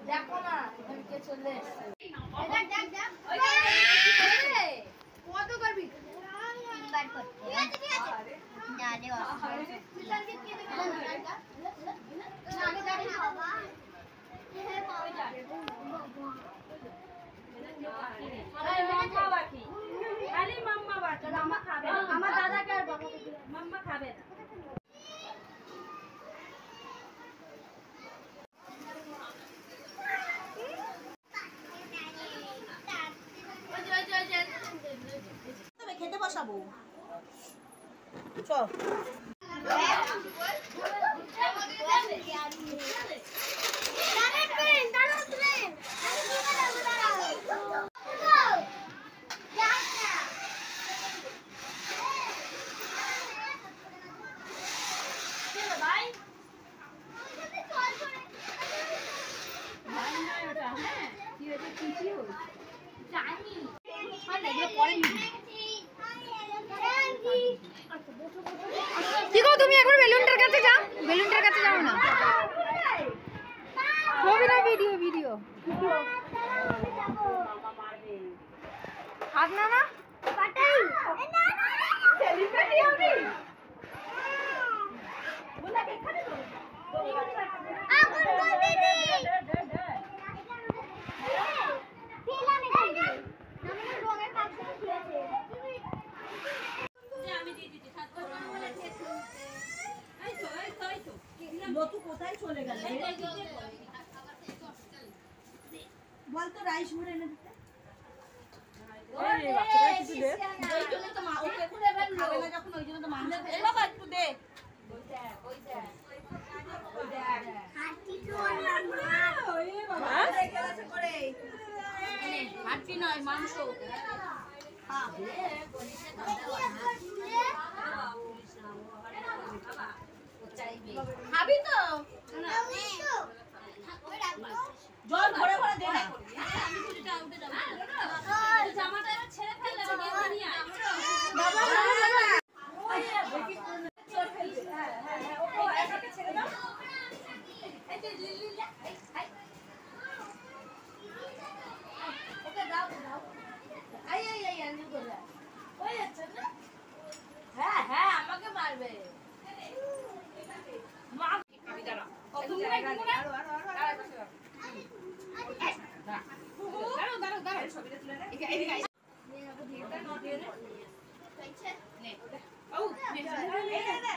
দেখো না কে চলে কত করবি তিনবার করতে জানে আমার দাদাকে আর বাবাকে মাম্মা খাবে না খেতে বসাবো চল কি গো তুমি এখন বেলুনটার কাছে যাও বেলুনটার কাছে যাও না ছবি না ভিডিও ভিডিও হাত না না পাটাই না না সেলিব্রিটি আমি বলা এখানে তো আগুন বল দিদি ফেলা নেই নামে রঙের কাছে খেয়েছে আমি দিয়ে দিচ্ছি সাত করে বলে খেতে এই তো লতু কোথায় চলে গেল বল তো রাইস ভরে এনে দিতে এই বাচ্চাটা কিছু দে ওই জন্য তো মা ওকে খুলে ফেললো খাবে না যখন ওই জন্য তো মানলে এই বাবা একটু দে ওই দেখ হাঁটি তো না ওই বাবা দেখে আছে করে হাঁটি নয় মাংস হ্যাঁ বলিছে দাদা খাবি তো জল ভরে ভরে দে না আমি পুরিটা উঠে যাব জামাটা এবার ছেড়ে ফেললে গেছে নিয়ে বাবা ওই বেকি চল ফেলবে হ্যাঁ হ্যাঁ ও এটাকে ছেড়ে দাও এই যে লিলি এই ওকে দাও দাও আই আই আই আনি বলে ওই আচ্ছা না হ্যাঁ হ্যাঁ আমাকে মারবে মা আমি দাঁড়া ও তুমি না দাঁড়াও ছবিটা তুলে নে এদিকে আই নে না দিয়ে দে না দিয়ে নে নে ও নে